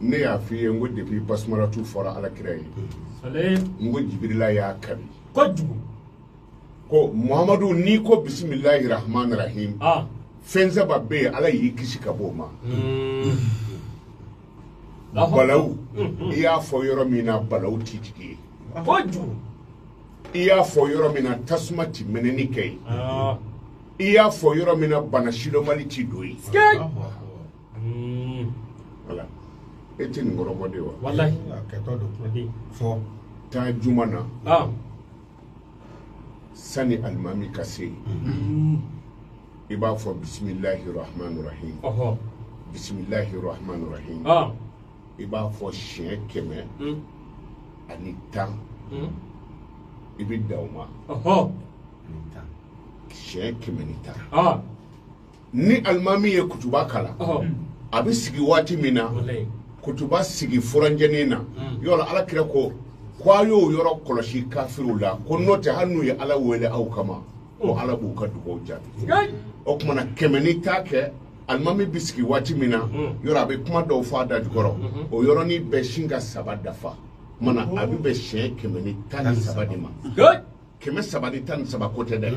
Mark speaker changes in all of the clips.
Speaker 1: ne y'a f'i ye n ko depuis Basmallatou fɔra Alakira ye n ko Jibirila y'a kabi ko Muhamadu ni ko bisimilahi rahmani rahim fɛn saba bɛ yen Ala y'i kisi ka bɔ o ma balawu i y'a fɔ yɔrɔ min na balawu t'i jigi ye i y'a fɔ yɔrɔ min na tasuma ti mɛnɛni kɛ ye i y'a fɔ yɔrɔ min na bana sidɔnbali ti don ye voilà e tɛ nin kɔrɔbɔ de wa
Speaker 2: wallahi
Speaker 1: fɔ taa juma na sani alimami ka se i b'a fɔ bisimilahi rahmani rahim bisimilahi rahmani rahim i b'a fɔ siɲɛ 110 i bɛ da o ma siɲɛ 110 ni alimami ye kutuba kalan a bɛ sigi waati min na kutuba sigi furanjɛnin na yɔrɔ Alakira ko a y'o yɔrɔ kɔlɔsi kafiriw la ko n'o tɛ hali n'u ye Ala wele aw kama ko Ala b'u ka dugawu jaabi o kumana 110 kɛ alimami bɛ sigi waati min na yɔrɔ a bɛ kuma dɔw fɔ a da jukɔrɔ o yɔrɔnin bɛɛ sin ka saba dafa kumana a bɛ bɛn siɲɛ 113 de ma 113 ko tɛ dɛ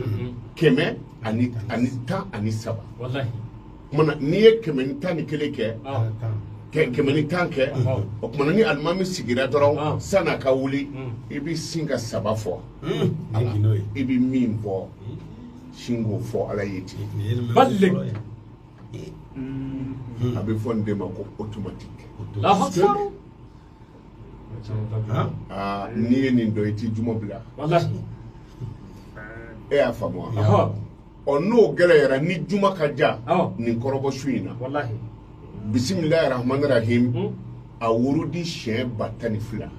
Speaker 1: 113 kumana n'i ye 111 kɛ 110 kɛ o kumana ni alimami sigira dɔrɔn san'a ka wuli i bɛ sin ka saba fɔ ala i bɛ min fɔ sin k'o fɔ Ala ye ten a bɛ fɔ nin de ma ko automatique n'i ye nin dɔn i t'i juma bila e y'a faamu wa n'o gɛlɛyara ni juma ka ja nin kɔrɔbɔ su in na bisimilahi rahmani rahim a wurudi siɲɛ 12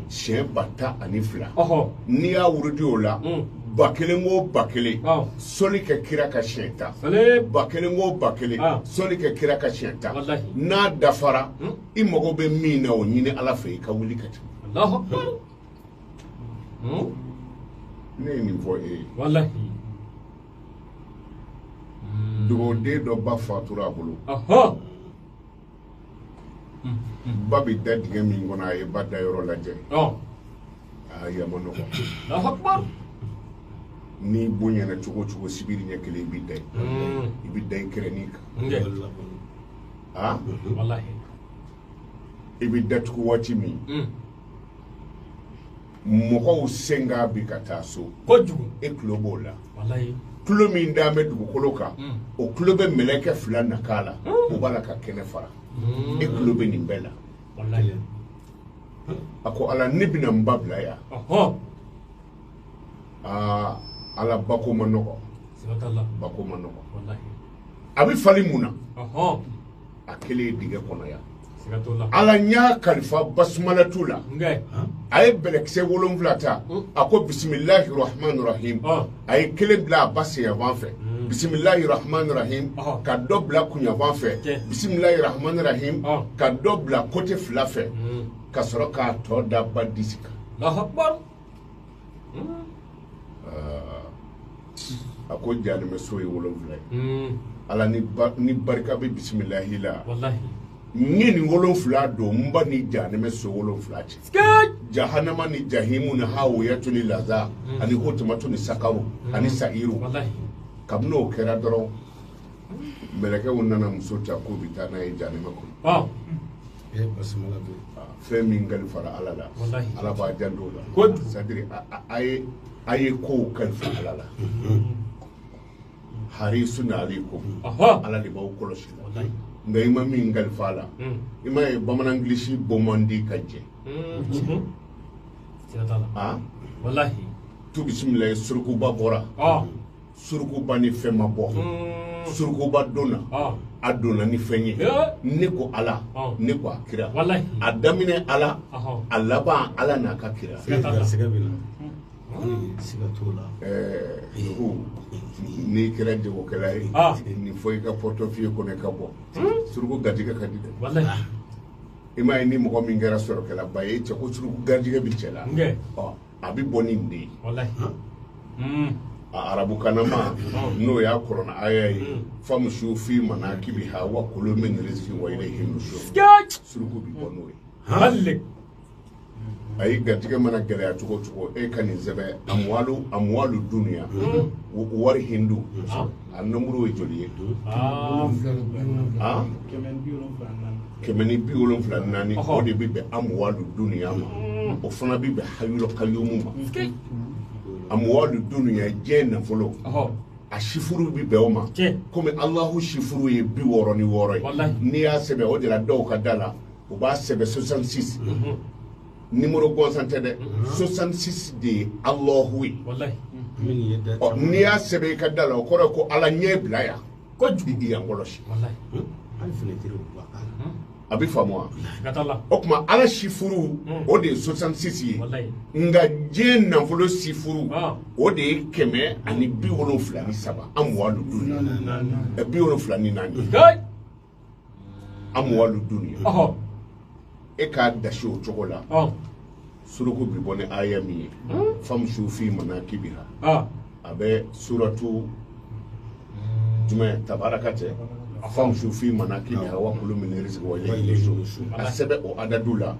Speaker 1: siɲɛ 12 n'i y'a wurudi o la 1000 o 1000 sɔli kɛ kira ka siɲɛ 10 1000 o 1000 sɔli kɛ kira ka siɲɛ 10 n'a dafara i mago bɛ min na o ɲini Ala fɛ i ka wuli ka tɛmɛ ne ye nin fɔ e ye dogoden dɔ ba fatura a bolo ba bɛ da dingɛ min kɔnɔ a ye ba da yɔrɔ lajɛ yama nɔgɔ ni bonyana cogo cogo sibiri ɲɛ kelen i bɛ da i bɛ da i kɛrɛnin kan i bɛ datugu waati min mɔgɔw senga bi ka taa so e tulo b'o la tulo min d'a bɛ dugukolo kan o tulo bɛ mɛlɛkɛ 2 na k'a la o b'a la ka kɛnɛ fara e tulo bɛ nin bɛɛ la a ko Ala ne bɛna n ba bila yan Ala bako ma nɔgɔ a bɛ fali mun na a kelen ye dingɛ kɔnɔ yan Ala ɲa kalifa Basmallatou la a ye bɛlɛkisɛ 7 ta a ko bisimilahi rahmani rahim a ye kelen bila a ba senyanfan fɛ bisimilahi rahmani rahim ka dɔ bila kunyanfan fɛ bisimilahi rahmani rahim ka dɔ bila kote 2 fɛ ka sɔrɔ k'a tɔ da ba disi kan a ko janimɛso ye 7 ye Ala ni barika bɛ bisimilahi la ni nin 7 don n ba ni janimɛ so 7 cɛ jahanama ni jahimu ni hawiyatu ni laza ani hotomatu ni sakaru ani sa'iru kabini o kɛra dɔrɔn mɛlɛkɛw nana muso ta ko bi taa n'a ye janimɛ kɔnɔ fɛn min kalifara Ala la Ala b'a janto la c'est-à-dire a ye kow kalifa Ala la harisun alaykum Ala de b'aw kɔlɔsi la nka i ma min kalifa la i ma ye bamanangilisi bɔ man di ka jɛ tu bisimilayi surukuba bɔra surukuba ni fɛn ma bɔ surukuba donna a donna ni fɛn ye ne ko Ala ne ko a kira a daminɛ Ala a laban Ala n'a ka kira n'i kɛra jagokɛla ye nin fɔ i ka portefeuille kɔnɔ ka bɔ suruku garijɛgɛ ka di dɛ i m'a ye ni mɔgɔ min kɛra sɔrɔkɛlaba ye cɛ ko suruku garijɛgɛ bɛ cɛ la a bɛ bɔ ni nin de ye arabu kanama no ya korona ayayi famshu fi manakibiha wa kullu min rizqi wa ilayhi nushur suruku bi bonoy halle ay gatige mana gele ya tuko e kan zebe amwalu dunya war hindu annamuru e joliye kemeni biolon flanani o de bibe amwalu dunya o fana bibe hayulo kayumuma amwalu dunya jena folo a shifuru bibe oma comme Allahu shifuru e bi woro ni woro ni ya sebe o de la do ka dala o ba sebe 66 numéro concentré 66 de Allahu wallahi ni ya sebe ka dala o ko ala nyebla ya ko jubi ya ngoloshi wallahi abi famwa okuma ala shifuru o de 66 nga jen na volo shifuru o de keme ani bi wolo flani saba amwalu dunya bi wolo flani nani amwalu dunya e ka dasho chokola suruku bi bone ayami famshu fi manakibiha abe suratu juma tabarakate famshu fi manakibiha wa kullu min rizqi wa ilayhi nushur asebe o adadula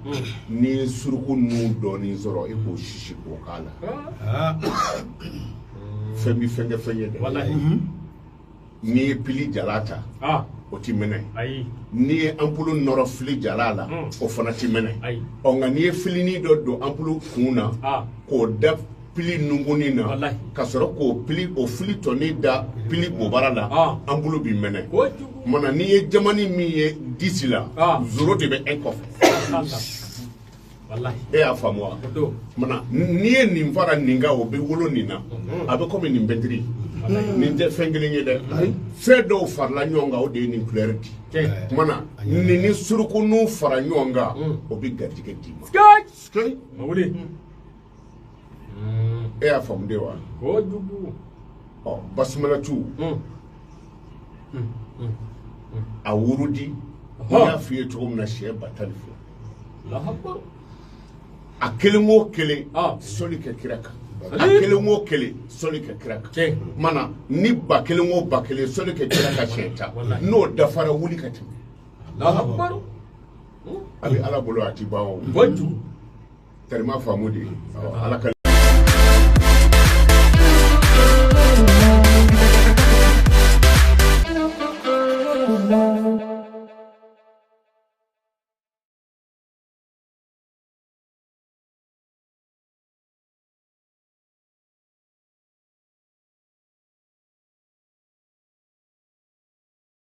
Speaker 1: ni suruku nu doni zoro e ko shishi ko kala femi fenge de wallahi ni pili jalata o timene ni ampulu noro fili jalala o fana timene o nga ni filini do ampulu kuna ko da pili nunguni na kasoro ko pili o fili toni da pili bobarala ampulu bi mene mana ni jamani mi ye disila zuro de be enkof wallahi e afamwa mana ni ni fara ninga o be wolo nina abe comme ni mbendri ni de fengelinge de fe do farla nyonga o de ni clarity mana ni suruku no fara nyonga o bi gadike dima skay mawuli e afam de wa ko dubu o basmallatou a wurudi ya fiye to na she batalfo la habba akelmo kele soli ke kiraka akelmo kele soli ke kiraka mana ni bakelmo bakele soli ke kiraka shenta no dafara wuli kati la habba abi ala bolo ati bawo wajju terima famudi ala